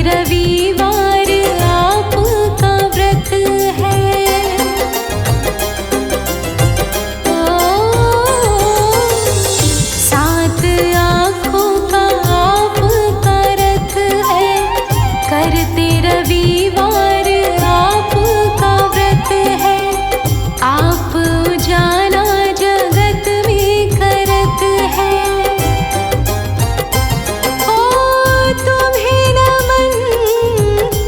रविवार आपका व्रत है। सात आँखों का आपका रथ है, करते रविवार आपका व्रत है। आप उजाला जगत में करत है। ओ तुम्हें नमन,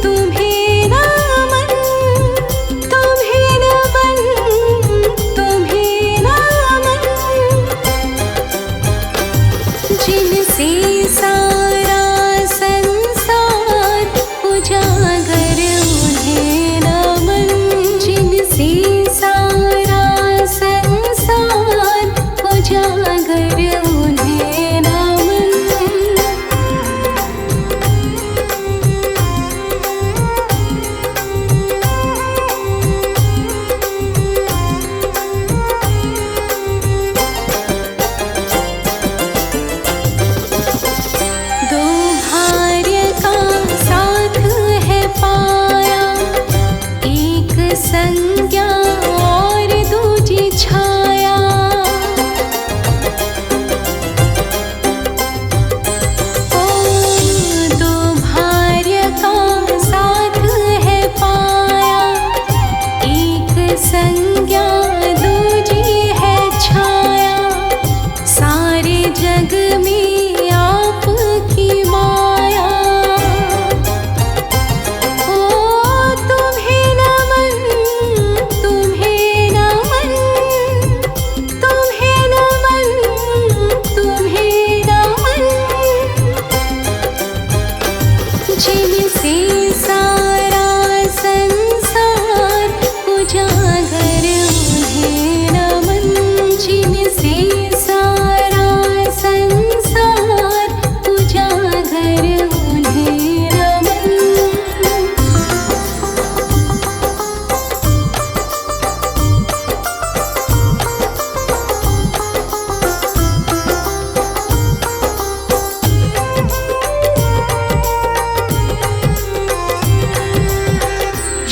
तुम्हें नमन, तुम्हें नमन, तुम्हें नमन। जिनसे सारा संसार उजागर उन्हें नमन। जिनसे सारा संसार उजागर उन्हें नमन। दो भार्य का साथ है पाया, एक संज्ञा और दूजी छाया। ओ दो भार्य का साथ है पाया, एक संज्ञा दूजी है छाया। सारे जग में आपकी माया। ओ तुम्हें नमन, तुम्हें नमन, तुम्हें नमन, तुम्हें नमन। जिनसे सारा संसार उजागर उन्हें नमन। जिनसे सारा संसार उजागर उन्हें नमन।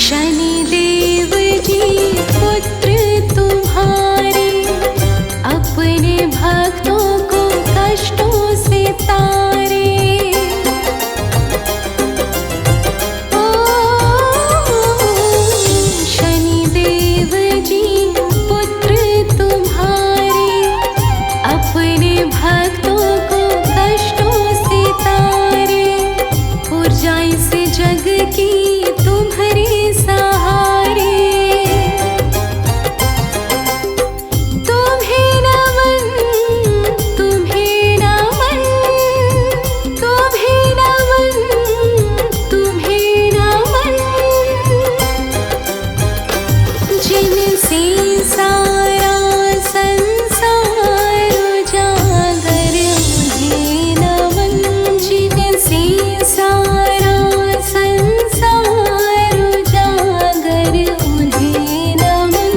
शनिदेव जी पुत्र तुम्हारे, अपने भक्तों को कष्टों से तारे। ओ शनिदेव जी पुत्र तुम्हारे, अपने भक्तों को कष्टों से तारे। ऊर्जा इस जग की तुम्हारे सहारे। तुम्हें नमन, तुम्हें नमन, तुम्हें नमन, तुम्हें नमन। जिनसे सारा संसार उजागर उन्हें नमन। जिनसे सारा संसार उजागर उन्हें नमन।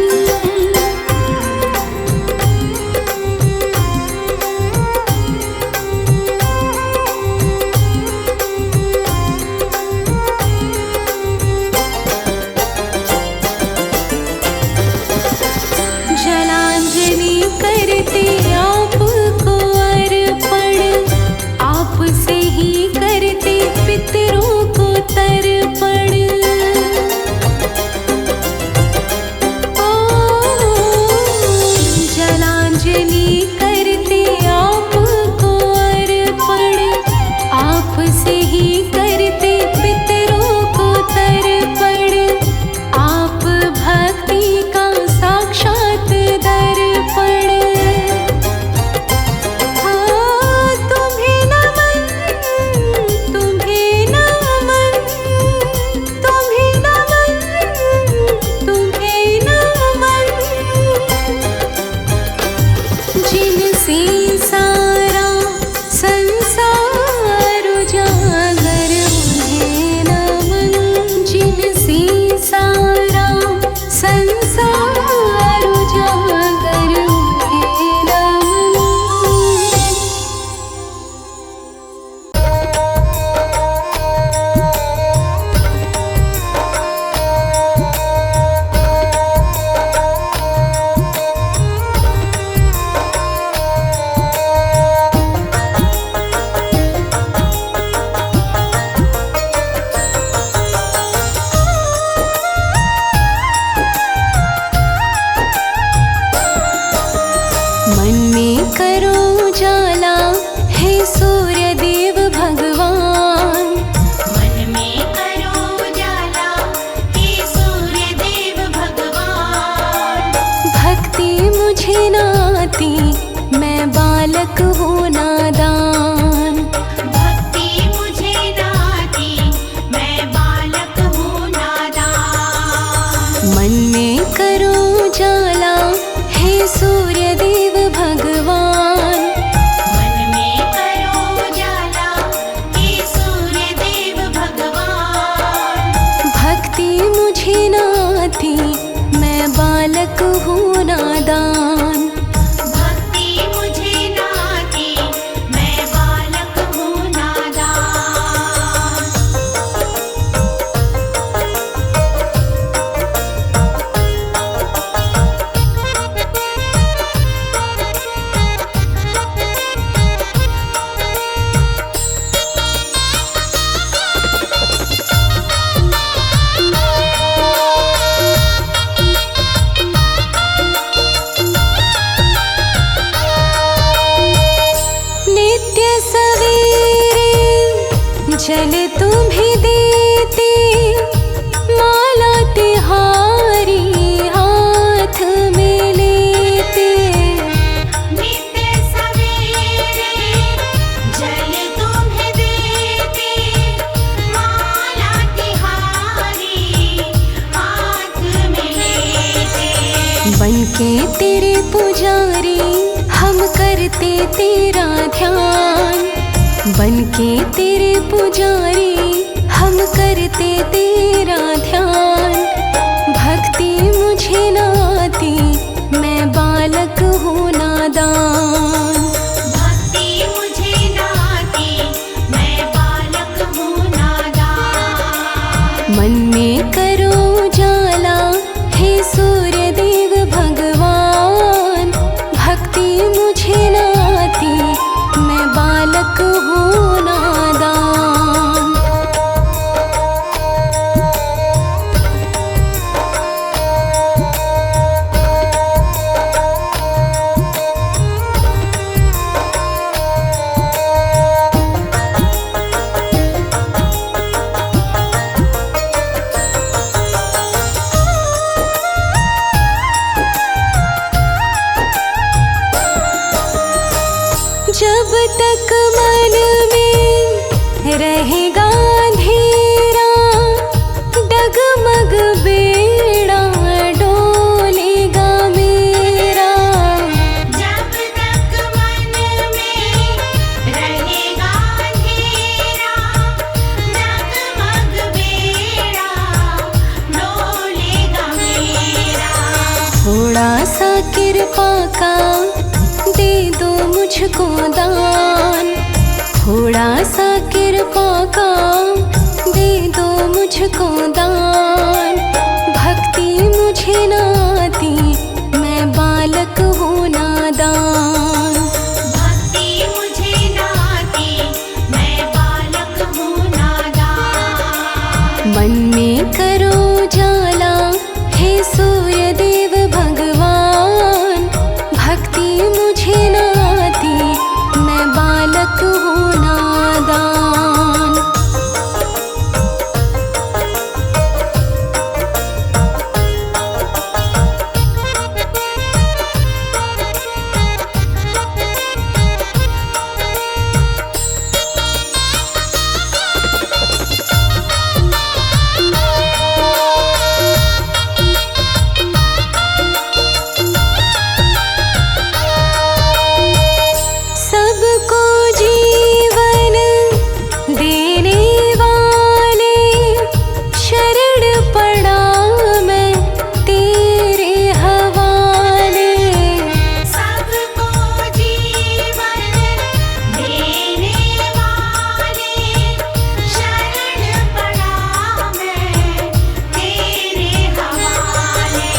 आती, मैं बालक हूँ नादान। भक्ति मुझे न आती, मैं बालक हूँ नादान। मन में करो उजाला, हे सूर्य देव भगवान। मन में करो उजाला, हे सूर्य देव भगवान। भक्ति मुझे न आती, मैं बालक हूँ नादान। भक्ति मुझे न आती, मैं बालक हूँ नादान। नित्य सवेरे जल तुम्हें देते, माला तिहारी हाथ में लेते। नित्य सवेरे जल तुम्हें देते, माला तिहारी हाथ में लेते। बनके तेरे पुजारी हम करते तेरा ध्यान। बनके तेरे पुजारी हम करते तेरा ध्यान। भक्ति मुझे न आती, मैं बालक हूँ नादान। भक्ति मुझे न आती, मैं बालक हूँ नादान। मन में करो उजाला, हे सूर्य देव भगवान। भक्ति मुझे न आती, मैं बालक हूँ नादान। जब तक मन में रहेगा अंधेरा, डगमग बेड़ा डोलेगा मेरा। जब तक मन में रहेगा अंधेरा, डगमग बेड़ा डोलेगा मेरा। थोड़ा सा कृपा का दे दो मुझको दान। थोड़ा सा कृपा का दे दो मुझको दान। भक्ति मुझे न आती, मैं बालक हूँ नादान। भक्ति मुझे न आती, मैं बालक हूँ नादान। मन में करो उजाला, हे सूर्य देव भगवान। भक्ति मुझे न आती, मैं बालक हूँ नादान। सबको जीवन देने वाले, शरण पड़ा मैं तेरे हवाले। सबको जीवन देने वाले, शरण पड़ा मैं तेरे हवाले।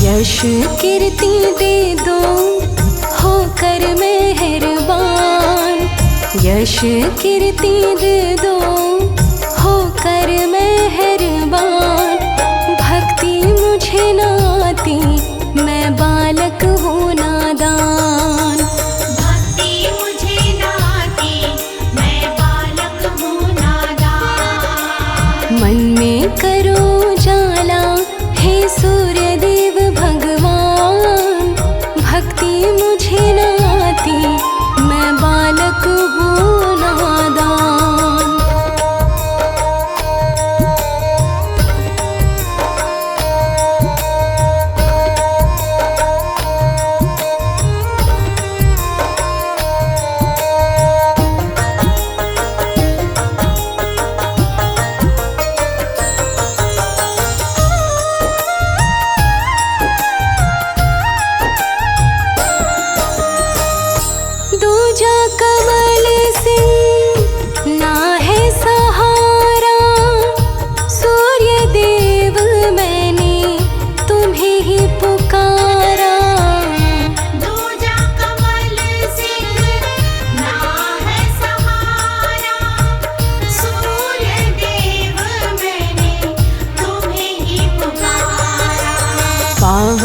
यश कीर्ति दे दो, होकर मेहरबान। यश कीर्ति दे दो, होकर मेहरबान। भक्ति मुझे न आती, मैं बालक हूँ नादान। भक्ति मुझे न आती, मैं बालक हूँ नादान। मन में करो उजाला, हे सूर्य देव भगवान। भक्ति मुझे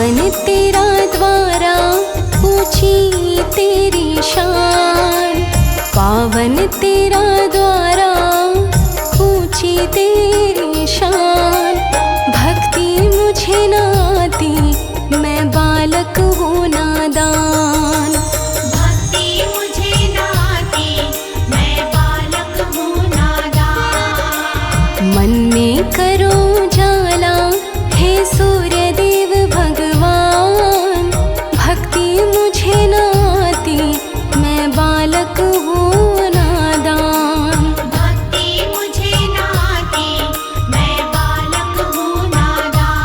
पावन तेरा द्वारा, ऊंची तेरी शान। पावन तेरा द्वारा, ऊंची तेरी शान। भक्ति मुझे न आती, मैं बालक हूँ नादान। भक्ति मुझे न आती, मैं बालक हूँ नादान। मन में करो जाला, हे सूर्य देव भगवान। भक्ति मुझे न आती, मैं बालक हूँ नादान। भक्ति मुझे न आती, मैं बालक हूँ नादान।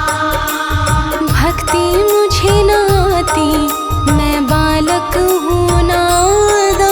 भक्ति मुझे न आती, मैं बालक हूँ नादान।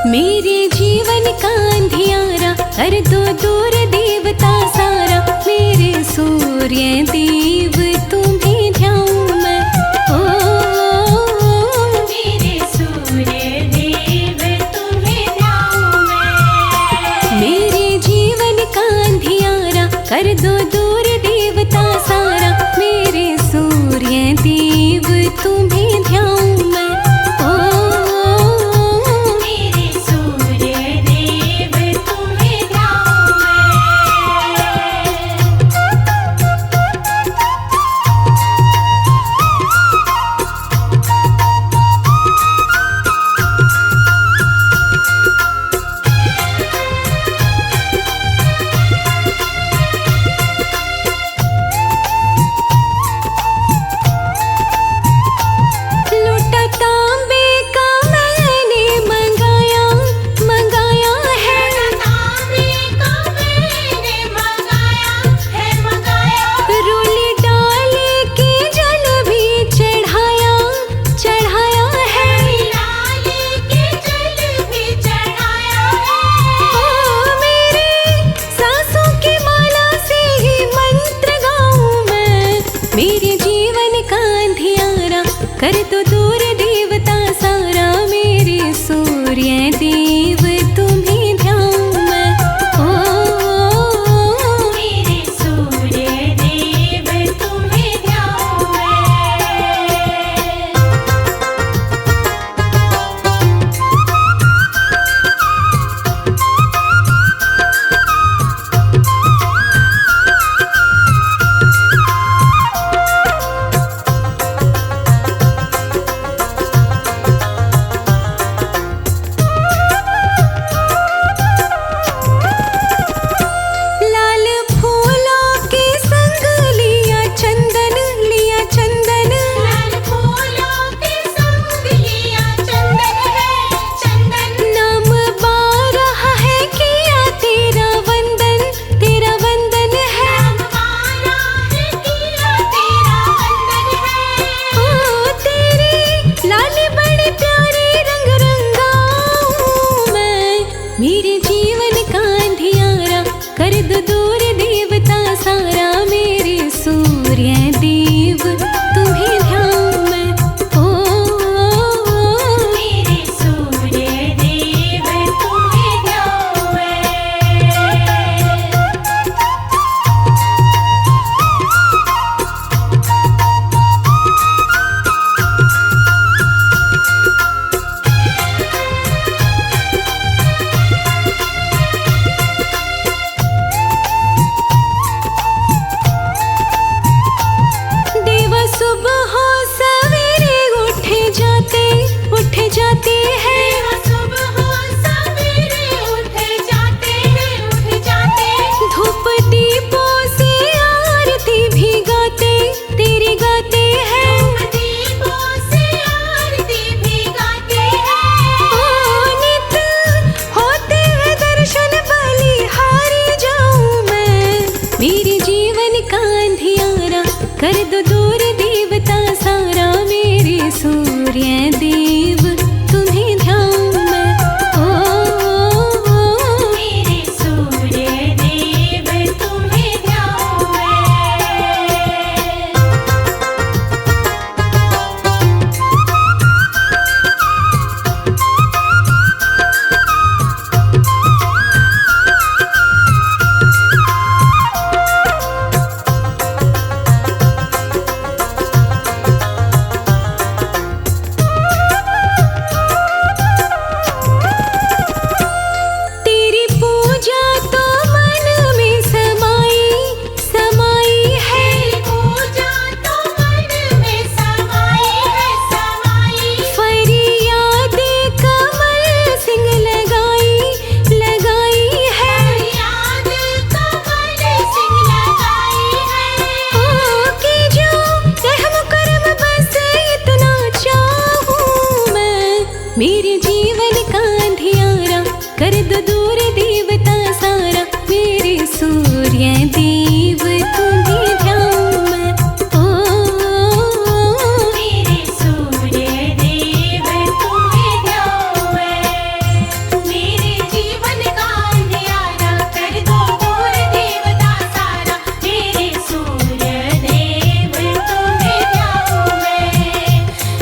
मेरे जीवन का अंधियारा कर दो दूर देवता सारा। मेरे सूर्य देव तुम्हें ध्याऊं मैं। ओ मेरे सूर्य देव तुम्हें ध्याऊं मैं। मेरे जीवन का अंधियारा कर दो दूर देवता सारा। मेरे सूर्य देव तुम्हें ध्याऊं मैं। मेरे सूर्य देव तुम्हें ध्याऊं कर दो दूर देवता सारा। मेरे सूर्य देव तुम्हें ध्याऊं मैं। मेरे सूर्य देव तुम्हें ध्याऊं मैं। देव तुम्हें ध्याऊं मैं। मेरे सूर्य देव तुम्हें ध्याऊं मैं। तेरी पूजा तो मन में समाई समाई है। तेरी पूजा तो मन में समाई है, समाई। फरियाद कमल सिंह लगाई लगाई है। फरियाद कमल सिंह लगाई है। ओ कि जो रहम करम बस इतना चाहूं मैं। मेरे जीवन का अंधियारा कर दो दूर देवता सारा। मेरे सूर्य देव तुम्हें ध्याऊं मैं। मेरे सूर्य देव तुम्हें ध्याऊं मैं। मेरे जीवन का अंधियारा कर दो दूर देवता सारा। मेरे सूर्य देव तुम्हें ध्याऊं मैं।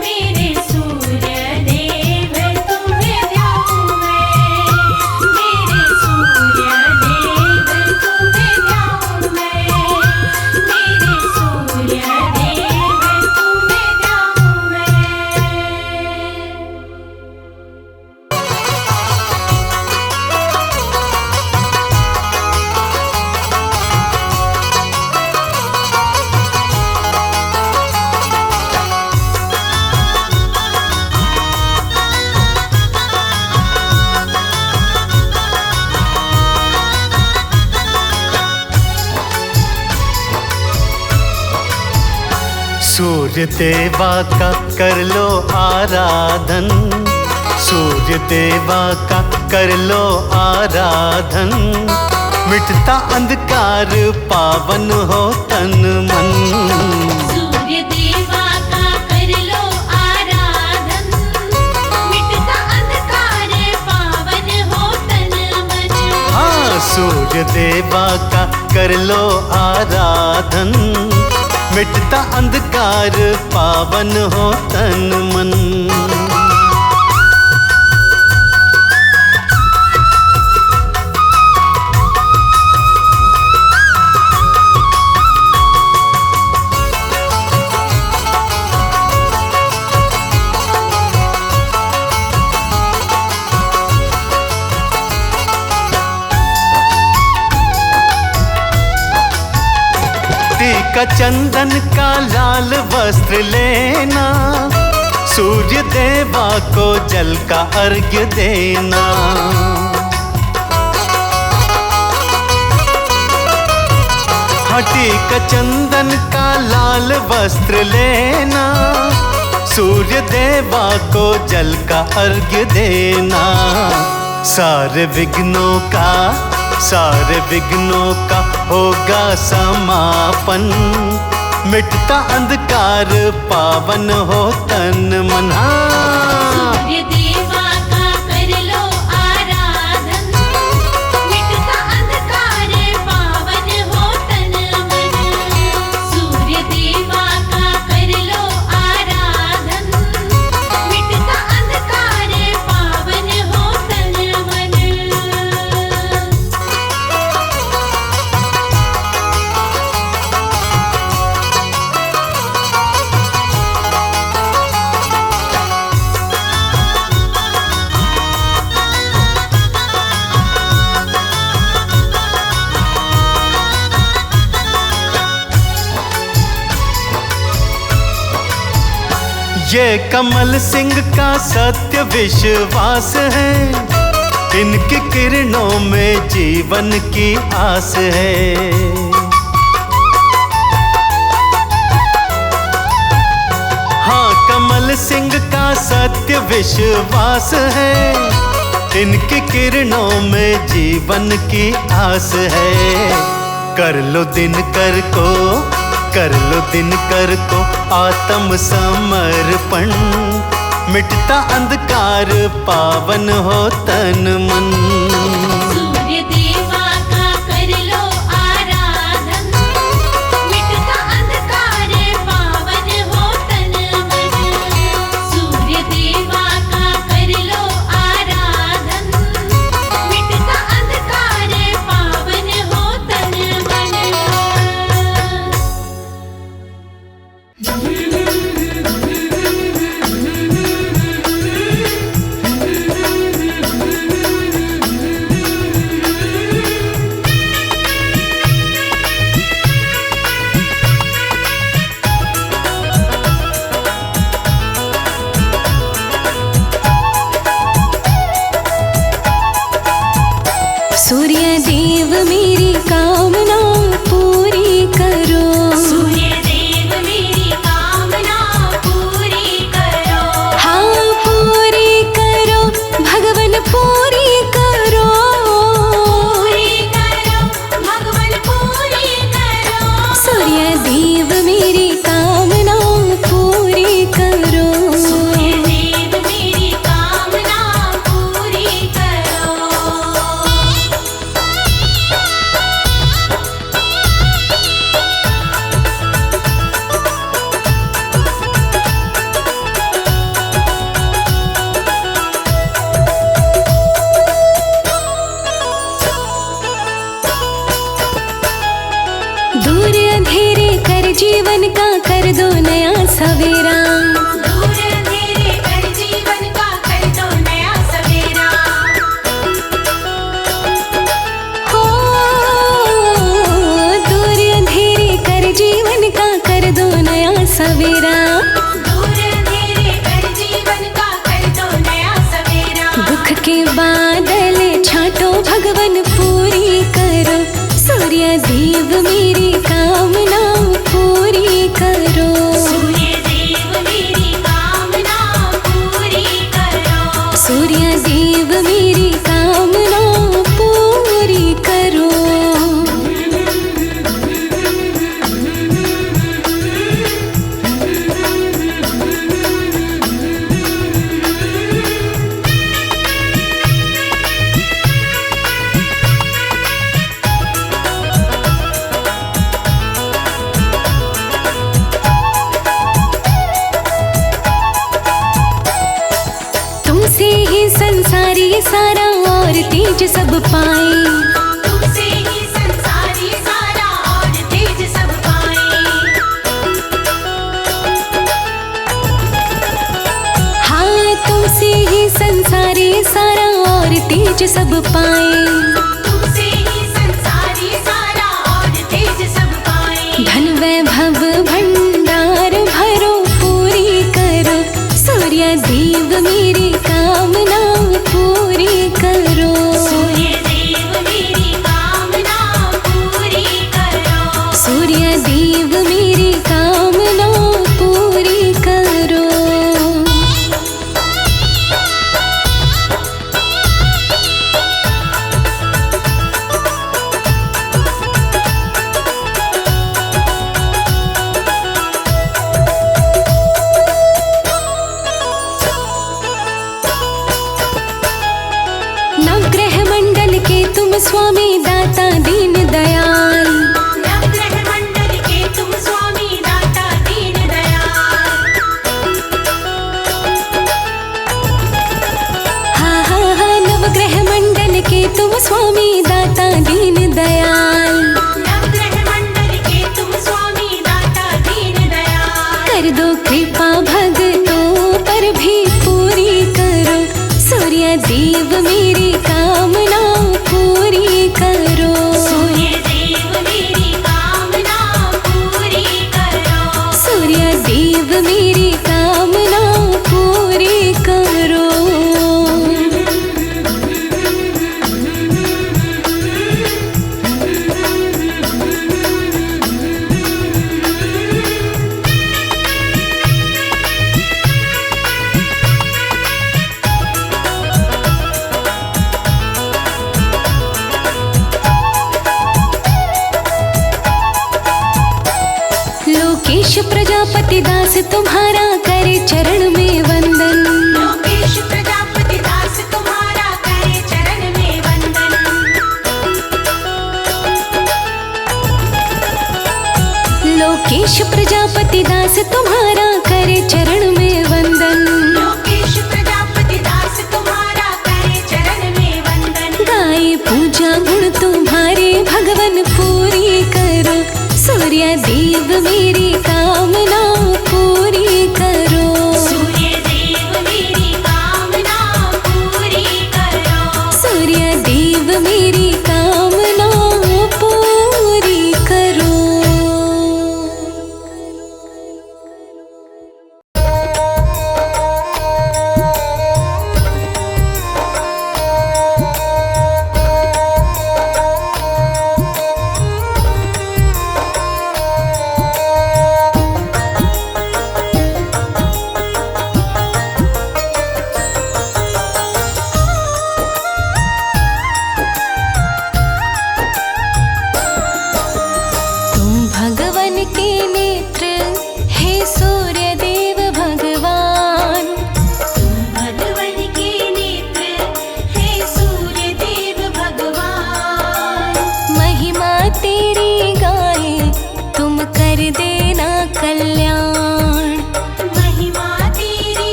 मेरे सूर्य देव तुम्हें ध्याऊं मैं। मेरे सूर्य देव तुम्हें ध्याऊं मैं। मेरे सूर्य देव तुम्हें ध्याऊं मैं। सूर्य देवा का कर लो आराधन, सूर्य देवा का कर लो आराधन। मिटता अंधकार पावन हो तन मन। सूर्य देवा का कर लो आराधन। मिटता अंधकार पावन हो तन मन। हाँ, सूर्य देवा का कर लो आराधन। मिटता अंधकार पावन हो तन मन। टीका चंदन का लाल वस्त्र लेना, सूर्य देवा को जल का अर्घ्य देना। हाँ, टीका चंदन का लाल वस्त्र लेना, सूर्य देवा को जल का अर्घ्य देना। सारे विघ्नों का होगा समापन। मिटता अंधकार पावन हो तन मन। सूर्य देवा का कर लो आराधन। मिटता अंधकार पावन हो तन मन। सूर्य देवा का कर लो आराधन। मिटता अंधकार पावन हो तन मन। ये कमल सिंह का सत्य विश्वास है, इनकी किरणों में जीवन की आस है। हाँ, कमल सिंह का सत्य विश्वास है, इनकी किरणों में जीवन की आस है। कर लो दिनकर को आत्म समर्पण। मिटता अंधकार पावन हो तन मन। सूर्य देवा का कर लो आराधन, मिटता अंधकार पावन हो तन मन। सूर्य देवा का कर लो आराधन, मिटता अंधकार पावन हो तन मन। सूर्य देव मेरी कामना पूरी करो। सूर्य देव मेरी कामना पूरी करो। हाँ पूरी करो भगवन पूरी करो। पूरी करो भगवन पूरी करो। सूर्य देव मेरी कामना पूरी करो। सूर्य देव मेरी कामना पूरी करो। दूर अंधेरे कर जीवन का कर दो नया सवेरा। दूर अंधेरे कर जीवन का कर दो नया सवेरा। हो दूर अंधेरे कर जीवन का कर दो नया सवेरा। दूर अंधेरे कर जीवन का कर दो नया सवेरा। दुख के बादल छाटो भगवन पूरी करो। सूर्य देव मेरी कामना पूरी करो। सूर्य देव मेरी कामना पूरी करो। सूर्य देव मेरी कामना पूरी करो। तुमसे ही संसारी सारा और तेज सब पाए। तुमसे ही संसारी सारा और तेज सब पाए। हाँ तुमसे ही संसारी सारा और तेज सब पाए। तुमसे ही संसारी सारा और तेज सब पाए। धन वैभव भंडार भरो पूरी करो। सूर्य देव मेरी कामना पूरी करो। सूर्य देव मेरी कामना पूरी करो। सूर्य देव मेरी कामना पूरी करो। नवग्रह मंडल के तुम स्वामी दाता दीन दयाल। नवग्रह मंडल के तुम स्वामी दाता दीन दयाल। हाँ हाँ हाँ नवग्रह मंडल के तुम स्वामी दाता दीन दयाल। नवग्रह मंडल के तुम स्वामी दाता दीन दयाल। कर दो कृपा भक्तों पर भी पूरी करो। सूर्य देव मेरी कामना पूरी करो। सूर्य देव मेरी कामना पूरी करो। सूर्य देव मेरी कामना पूरी करो। लोकेश प्रजापति दास तुम्हारा करे चरण में वंदन।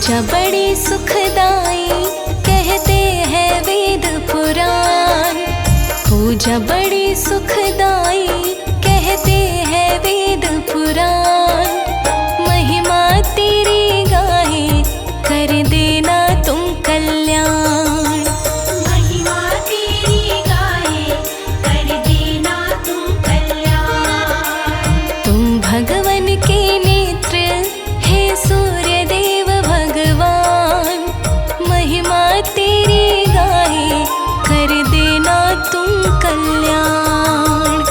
पूजा बड़ी सुखदाई कहते हैं वेद पुराण। पूजा बड़ी सुखदाई कहते हैं वेद पुराण। महिमा तेरी गाहे कर देना तुम कल्याण। महिमा तेरी गाए कर देना तुम कल्याण। तुम भगवन के नेत्र हे सूर्य देव भगवान। महिमा तेरी गाहे कर देना तुम कल्याण।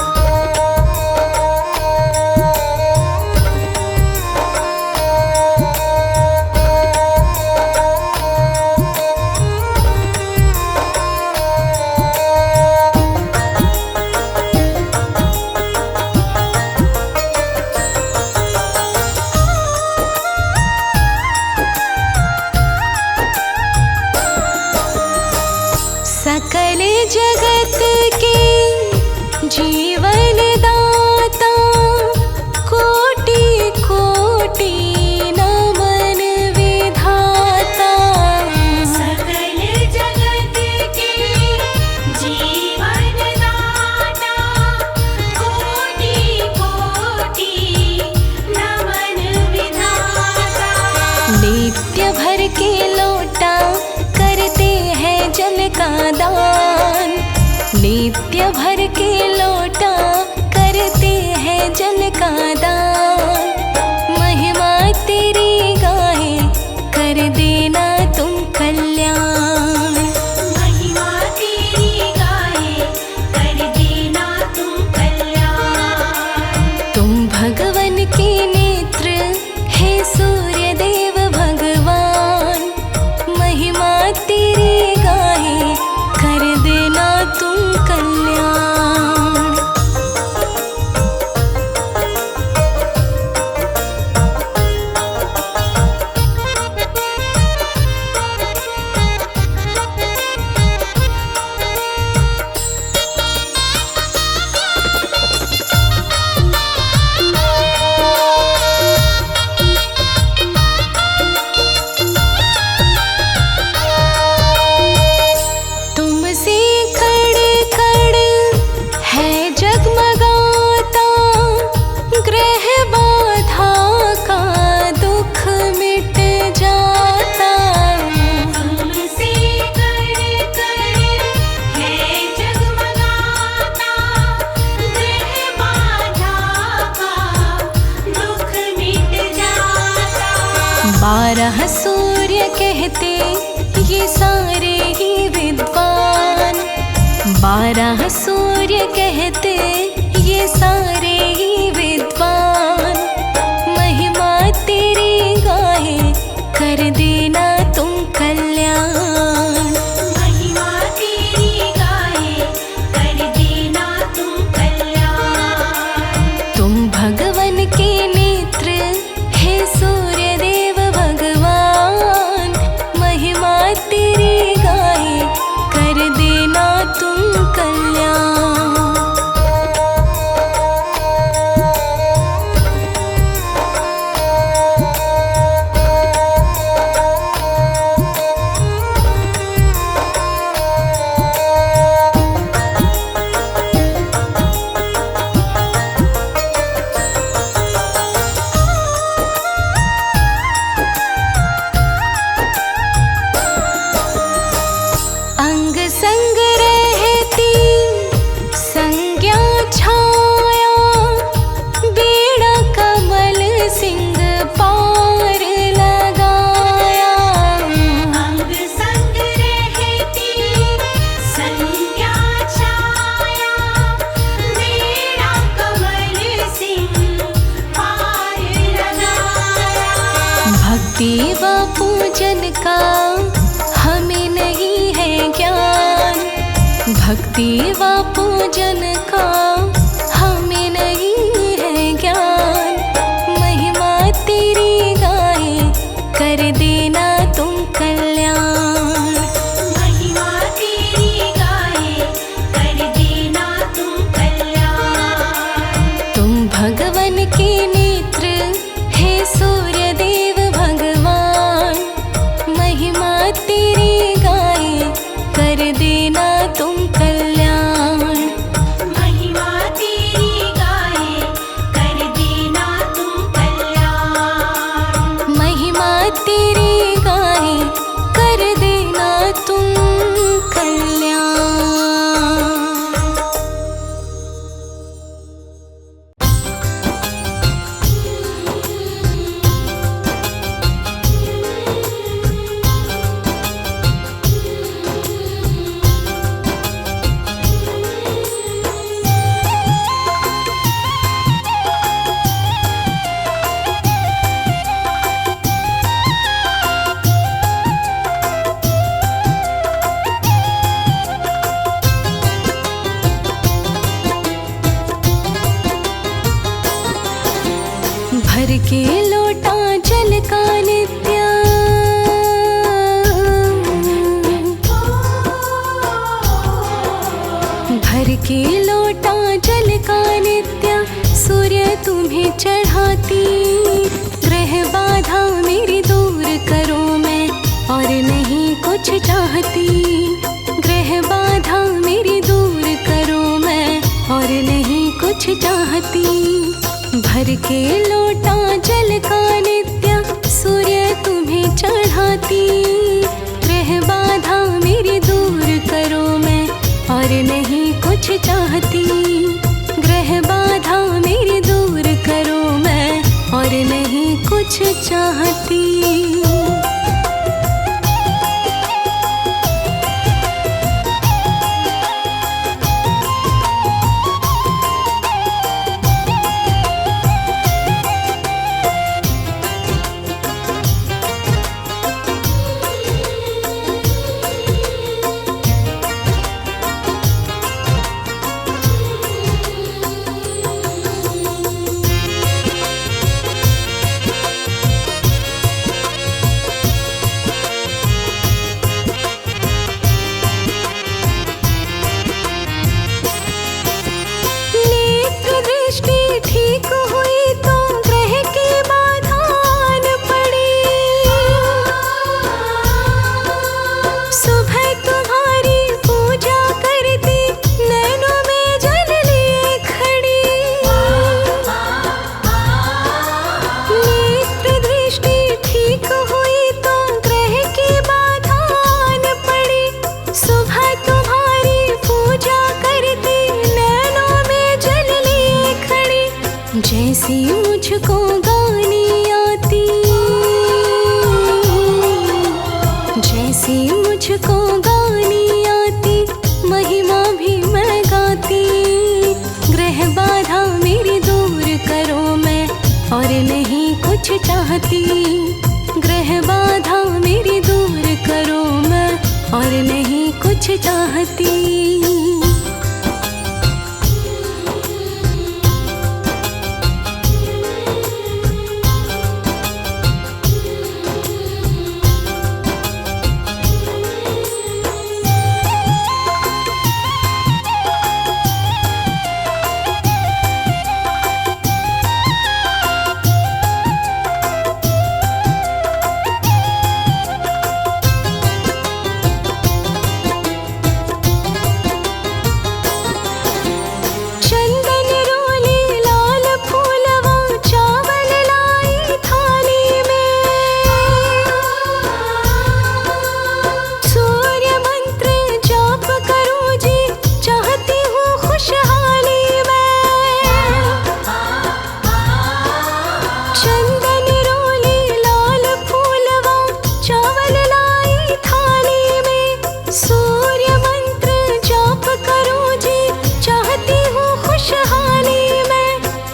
सकल जगत के जीवन दाता कोटि कोटि नमन विधाता। सकल जगत के जीवन दाता कोटि कोटि नमन विधाता। नित्य भर के लोटा करते हैं जल का दान। नित्य भर के लोटा करते हैं जल का दान। महिमा तेरी गाहे कर देना तुम कल्याण। महिमा तेरी गाए कर देना तुम कल्याण। तुम भगवन के नेत्र हे सूर्य देव भगवान। महिमा तेरी गाहे कर देना तुम कल्याण। तुमसे कड़ कड़ है जगमगाता। ग्रह बाधा का दुख मिट जाता। तुमसे कड़ कड़ है जगमगाता। ग्रह बाधा का दुख मिट जाता। 12 सूर्य कहते ये सारे ही विद्वान। 12 सूर्य कहते ये सारे ही विद्वान। महिमा तेरी गाहे कर देना तुम कल्याण। महिमा तेरी गाए कर देना तुम कल्याण। तुम भगवन के नेत्र हे सूर्य देव भगवान। महिमा तेरी गाहे कर देना तुम कल्याण। अंग संग रहती संज्ञा छाया। बेड़ा कमल सिंह पार लगाया। अंग संग रहती संज्ञा छाया। मेरा कमल सिंह पार लगाया। भक्ति व पूजन का हमें नहीं है ज्ञान। भक्ति व पूजन का हमें नहीं है ज्ञान। महिमा तेरी गाहे कर देना तुम कल्याण। महिमा तेरी गाए कर देना तुम कल्याण। तुम भगवन के नेत्र हे सूर्य देव भगवान। भर के लोटा जल का नित्य, भर के लोटा जल का नित्य सूर्य तुम्हें चढ़ाती। ग्रह बाधा मेरी दूर करो मैं और नहीं कुछ चाहती। ग्रह बाधा मेरी दूर करो मैं और नहीं कुछ चाहती। भर के लोटा जल का नित्य सूर्य तुम्हें चढ़ाती। ग्रह बाधा मेरी दूर करो मैं और नहीं कुछ चाहती। ग्रह बाधा मेरी दूर करो मैं और नहीं कुछ चाहती। ठीक हुई तो ग्रह की बाधा न पड़ी। सुबह तुम्हारी पूजा करती नैनों में जल लिए खड़ी। नेत्र दृष्टि ठीक हुई तो ग्रह की बाधा न पड़ी। सुबह तुम्हारी पूजा करती नैनों में जल लिए खड़ी। जैसी मुझको गानी आती, जैसी मुझको गानी आती महिमा भी मैं गाती। ग्रह बाधा मेरी दूर करो मैं और नहीं कुछ चाहती। ग्रह बाधा मेरी दूर करो मैं और नहीं कुछ चाहती।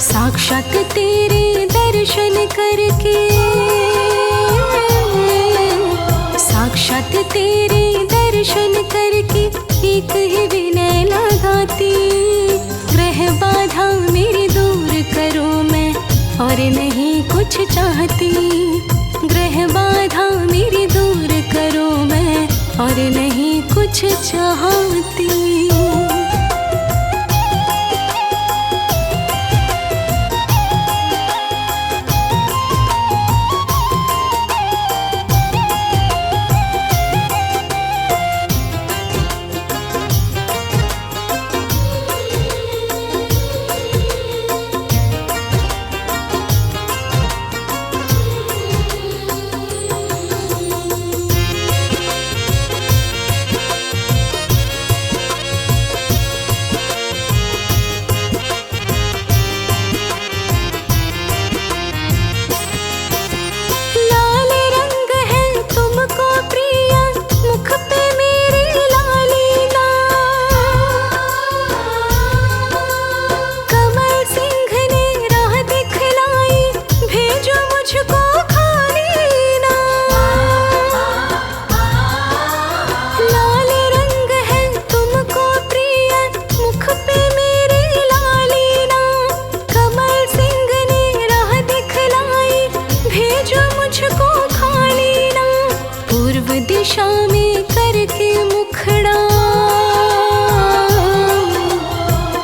साक्षात तेरे दर्शन करके, साक्षात तेरे दर्शन करके एक ही विनय लगाती। ग्रह बाधा मेरी दूर करो मैं और नहीं कुछ चाहती। ग्रह बाधा मेरी दूर करो मैं और नहीं कुछ चाहती। दिशा में करके मुखड़ा,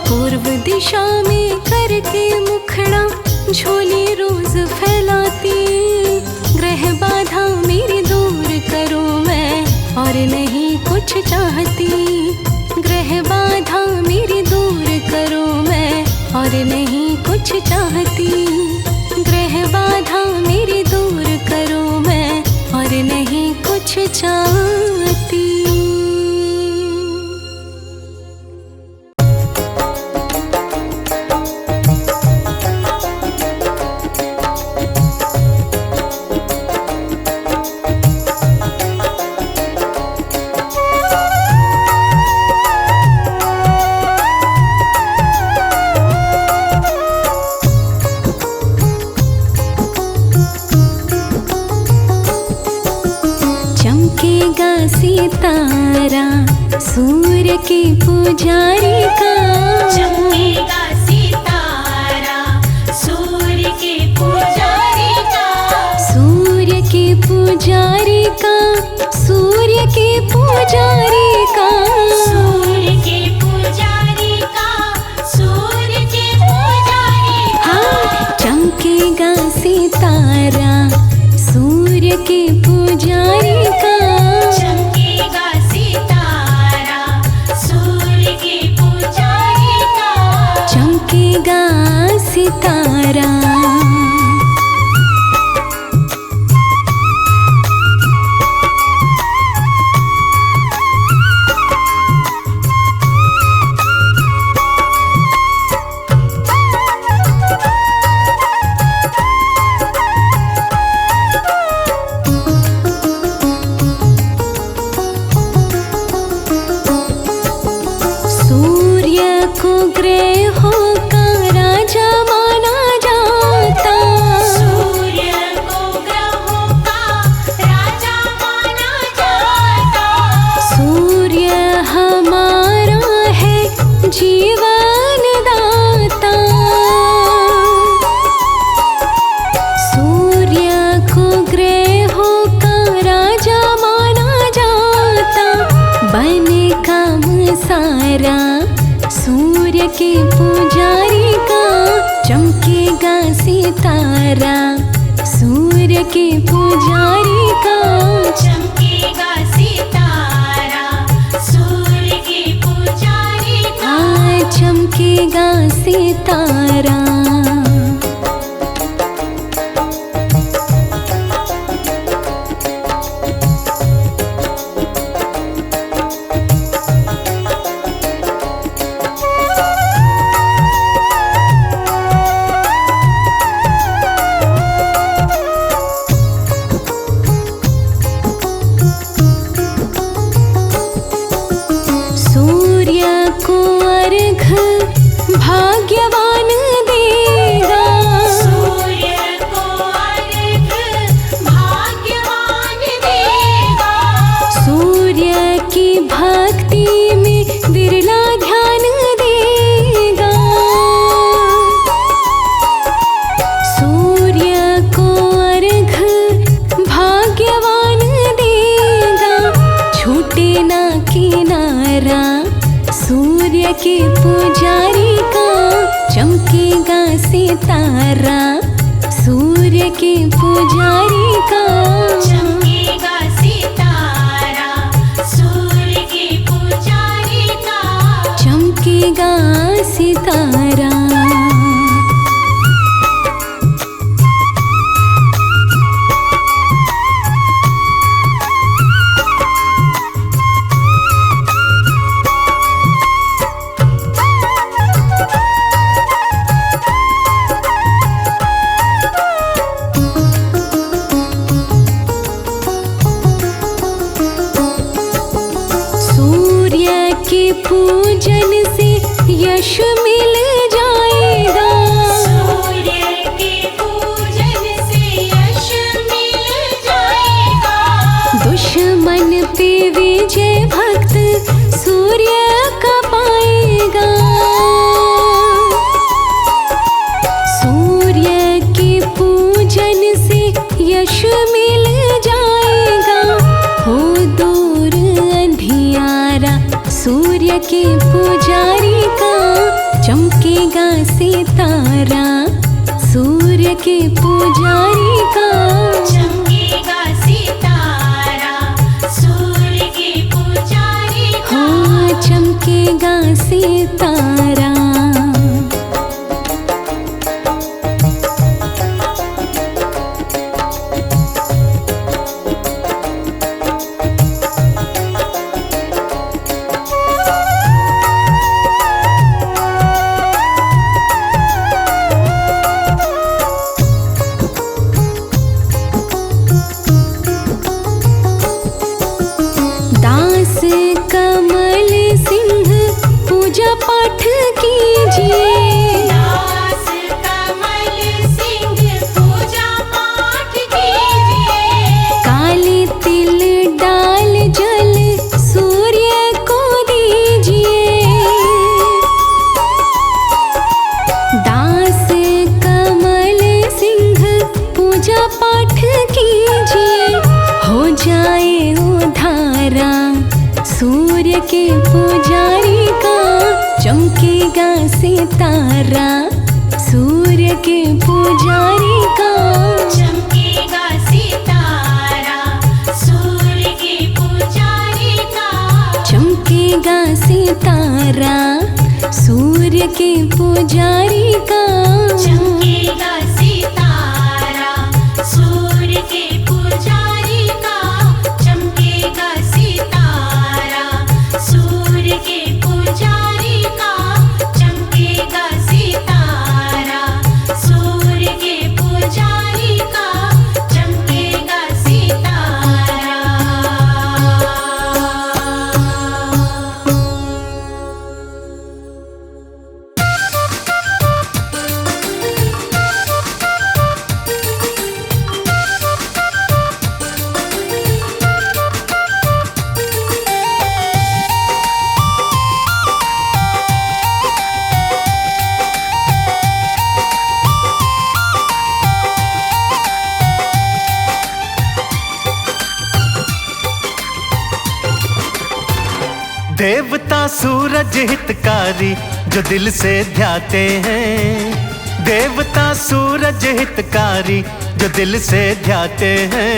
पूर्व दिशा में करके मुखड़ा झोली रोज फैलाती। ग्रह बाधा मेरी दूर करूं मैं और नहीं कुछ चाहती। ग्रह बाधा मेरी दूर करूं मैं और नहीं कुछ चाहती। ग्रह बाधा मेरी दूर करूं मैं और नहीं कुछ चाहती। चमकेगा सितारा सूर्य के पुजारी का। चमकेगा सितारा सूर्य के पुजारी का। सूर्य के पुजारी का, सूर्य के पुजारी का। सूर्य के पुजारी का, सूर्य के पुजारी का। हाँ, चमकेगा सितारा सूर्य के पुजारी का। चमकेगा सितारा सूर्य के पुजारी का। चमकेगा सितारा। सूर्य को ग्रहों का राजा माना जाता। सूर्य को ग्रहों का राजा माना जाता। सूर्य हमारा है जीवन दाता। सूर्य को ग्रहों का राजा माना जाता। बने काम सारा सूर्य के पुजारी का। चमकेगा सितारा सूर्य के पुजारी का। चमकेगा सितारा सूर्य के पुजारी का। हाँ, चमकेगा सितारा। सूर्य को अर्घ भाग्यवान देगा। सूर्य को अर्घ भाग्यवान देगा। सूर्य की भक्ति में विरला ध्यान देगा। सूर्य को अर्घ भाग्यवान देगा। छूटे ना किनारा सूर्य के पुजारी का। चमकेगा सितारा सूर्य के पुजारी का। चमकेगा सितारा सूर्य के पुजारी का। चमकेगा सितारा। सूर्य के पूजन से यश मिल जाएगा। सूर्य के पूजन से यश मिल जाएगा। दुश्मन पे विजय भक्त सूर्य का पाएगा। सूर्य के पूजन से यश मिल जाएगा। हो सूर्य के पुजारी का चमकेगा सितारा, सूर्य के पुजारी का चमकेगा सितारा, सूर्य के पुजारी का हाँ चमकेगा सितारा। दास कमल सिंह पूजा पाठ कीजिए, दास कमल सिंह पूजा पाठ कीजिए। काले तिल डाल जल सूर्य को दीजिए। दास कमल सिंह पूजा पाठ कीजिए, हो जाए उधारा सूर्य के पुजारी का चमकेगा सितारा, सूर्य के पुजारी का चमकेगा सितारा, सूर्य के पुजारी का चमकेगा सितारा, सूर्य के पुजारी का चमकेगा सितारा, सूर्य के पुजारी का चमकेगा सितारा, सूर्य के पुजारी का चमकेगा सितारा, सूर्य के पुजारी का चमकेगा सितारा। देवता सूरज हितकारी जो दिल से ध्याते हैं, देवता सूरज हितकारी जो दिल से ध्याते हैं,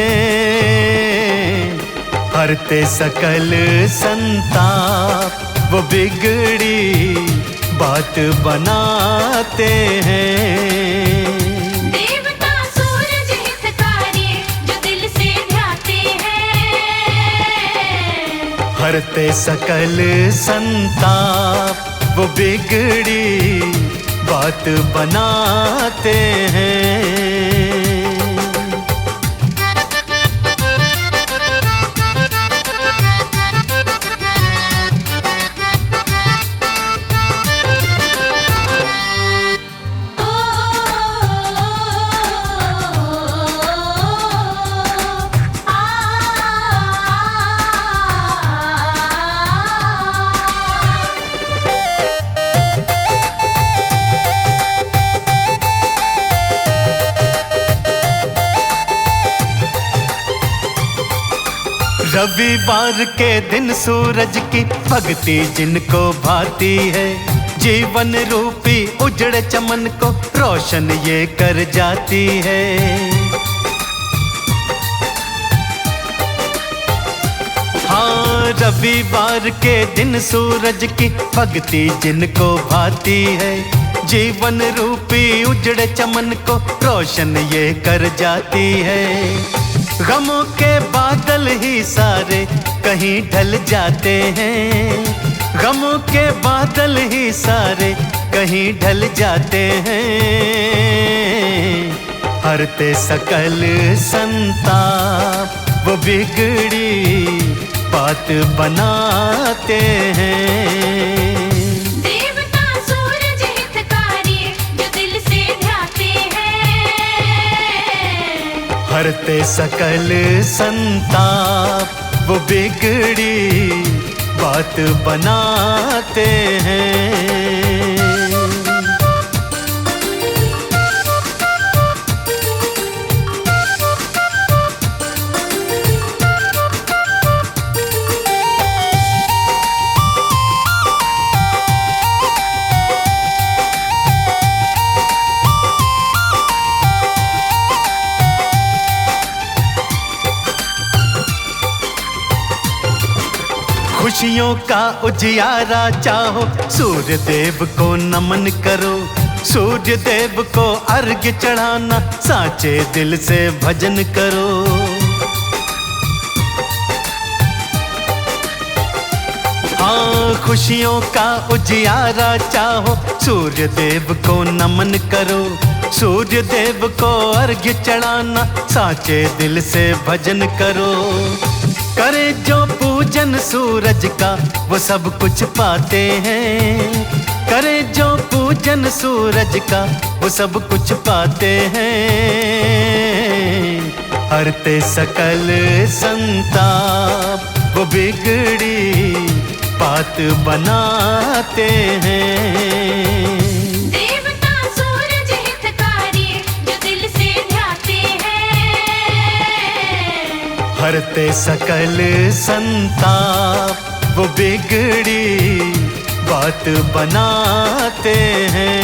हरते सकल संताप वो बिगड़ी बात बनाते हैं। देवता सूरज हितकारी जो दिल से ध्याते हैं, हरते सकल संताप वो बिगड़ी बात बनाते हैं। रविवार के दिन सूरज की भक्ति जिनको भाती है, जीवन रूपी उजड़े चमन को रोशन ये कर जाती है। हाँ, रविवार के दिन सूरज की भक्ति जिनको भाती है, जीवन रूपी उजड़े चमन को रोशन ये कर जाती है। गमों के बादल ही सारे कहीं ढल जाते हैं, गमों के बादल ही सारे कहीं ढल जाते हैं, हरते सकल संताप वो बिगड़ी बात बनाते हैं। देवता सूरज हितकारी जो दिल से ध्याते हैं, हरते सकल संताप वो बिगड़ी बात बनाते हैं। खुशियों का उजियारा चाहो, सूर्य देव को नमन करो। सूर्य देव को अर्घ्य चढ़ाना, साचे दिल से भजन करो। हाँ, खुशियों का उजियारा चाहो, सूर्य देव को नमन करो। सूर्य देव को अर्घ्य चढ़ाना, साचे दिल से भजन करो। करे जो पूजन सूरज का, वो सब कुछ पाते हैं। करे जो पूजन सूरज का, वो सब कुछ पाते हैं। हरते सकल संताप, वो बिगड़ी बात बनाते हैं। हरते सकल संताप, वो बिगड़ी बात बनाते हैं।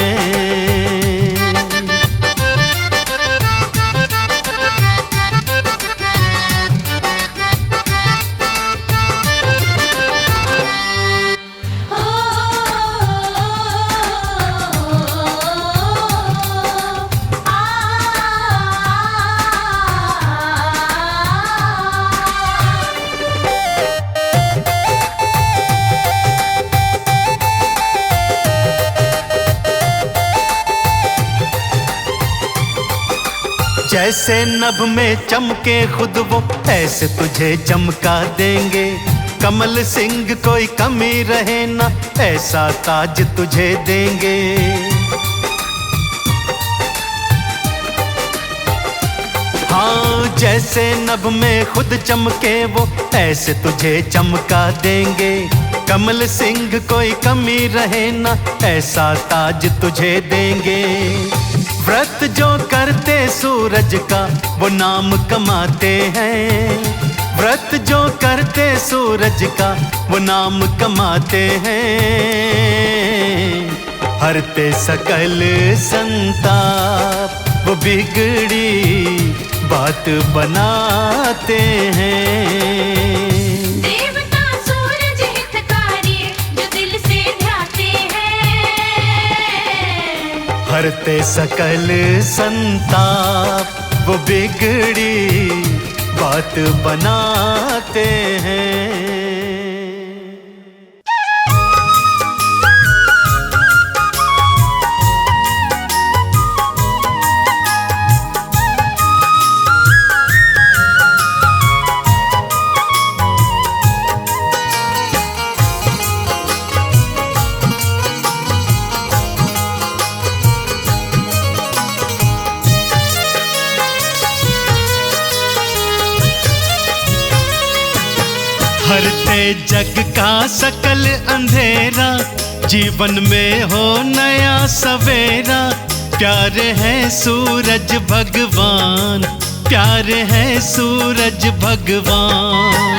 जैसे नभ में चमके खुद वो, ऐसे तुझे चमका देंगे। कमल सिंह कोई कमी रहे ना, ऐसा ताज तुझे देंगे। हाँ, जैसे नभ में खुद चमके वो, ऐसे तुझे चमका देंगे। कमल सिंह कोई कमी रहे ना, ऐसा ताज तुझे देंगे। व्रत जो करते सूरज का, वो नाम कमाते हैं। व्रत जो करते सूरज का, वो नाम कमाते हैं। हरते सकल संताप, वो बिगड़ी बात बनाते हैं। हरते सकल संताप, वो बिगड़ी बात बनाते हैं। हरते जग का सकल अंधेरा, जीवन में हो नया सवेरा। प्यारे हैं सूरज भगवान, प्यारे हैं सूरज भगवान।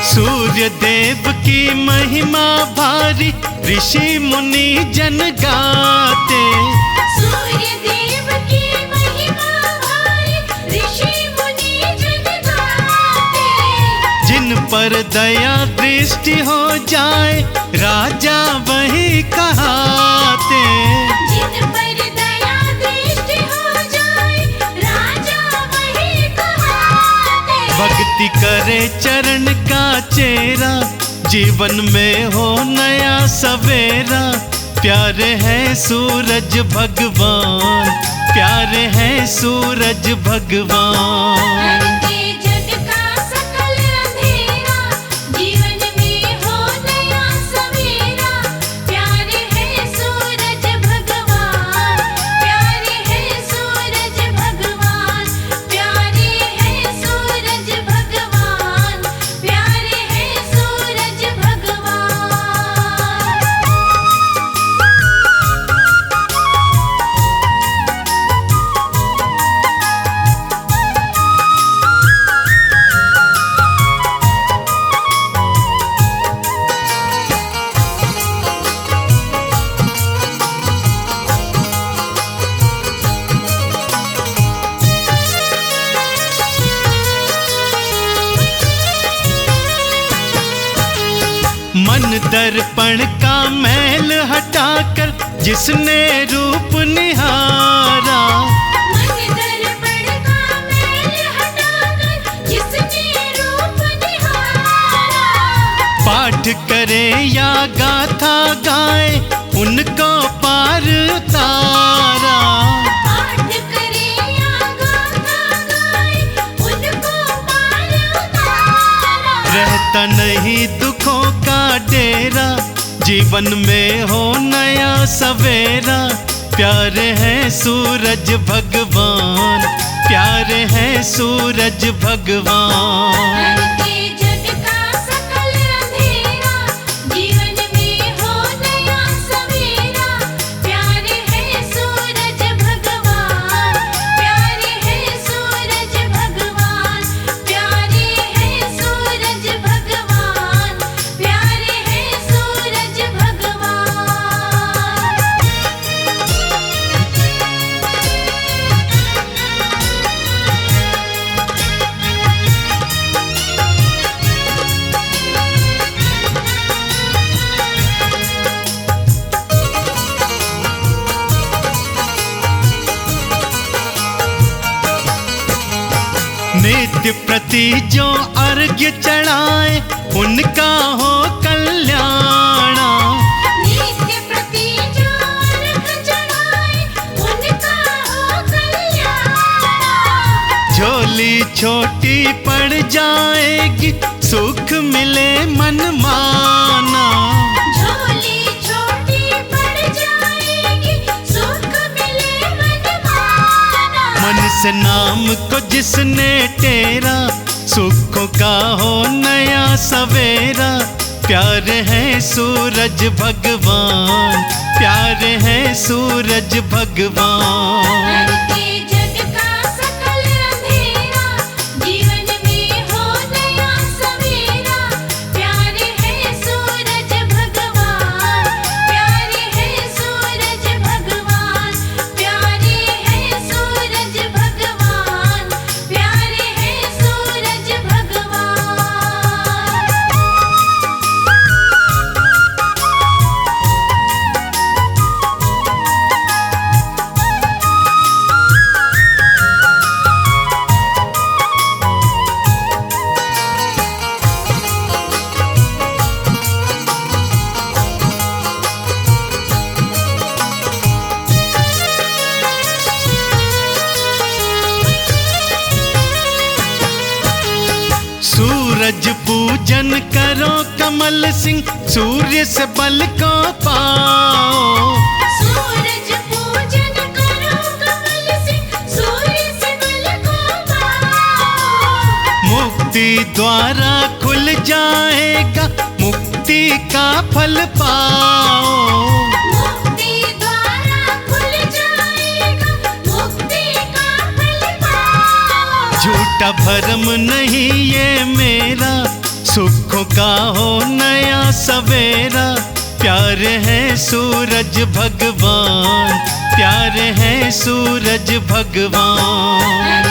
सूर्य देव की महिमा भारी, ऋषि मुनि जन गाते। सूर्य देव की महिमा भारी, ऋषि मुनि जन गाते। जिन पर दया दृष्टि हो जाए, राजा वही कहाते। जिन पर दया दृष्टि हो जाए, राजा वही कहाते। भक्ति करे चरण का चेरा, जीवन में हो नया सवेरा। प्यारे हैं सूरज भगवान, प्यारे हैं सूरज भगवान। जीवन में हो नया सवेरा, प्यारे मन दर्पण का मैल हटाकर जिसने रूप निहारा, मन दर्पण का मैल हटाकर जिसने रूप निहारा, पाठ करे या गाथा गाए उनको पार उतारा। पाठ करे या गाथा गाए उनको पार उतारा। रहता नहीं दुखों का डेरा, जीवन में हो नया सवेरा। प्यारे हैं सूरज भगवान, प्यारे हैं सूरज भगवान। के जग का सकल अंधेरा, जीवन में हो नया सवेरा। प्यारे हैं सूरज भगवान, प्यारे हैं सूरज भगवान, प्यारे हैं सूरज भगवान, प्यारे हैं सूरज भगवान। नित्य प्रति जो अर्घ्य चढ़ाए उनका हो कल्याण। नित्य प्रति जो अर्घ चढ़ाए उनका हो कल्याण। झोली छोटी पड़ जाएगी सुख मिले मन माना। झोली छोटी पड़ जाएगी सुख मिले मन माना। मन से नाम को जिसने टेरा, सुखों का हो नया सवेरा। प्यारे हैं सूरज भगवान, प्यारे हैं सूरज भगवान। के जग का सकल अंधेरा, जीवन में हो नया सवेरा। प्यारे हैं सूरज भगवान, प्यारे हैं सूरज भगवान, प्यारे हैं सूरज भगवान, प्यारे हैं सूरज भगवान। सूरज पूजन करो कमल सिंह, सूर्य से बल को पाओ। सूरज पूजन करो कमल सिंह, सूर्य से बल को पाओ। मुक्ति द्वारा खुल जाएगा, मुक्ति का फल पाओ। मुक्ति द्वारा खुल जाएगा, मुक्ति का फल पाओ। झूठा भरम नहीं ये मेरा, सुखों का हो नया सवेरा। प्यारे हैं सूरज भगवान, प्यारे हैं सूरज भगवान।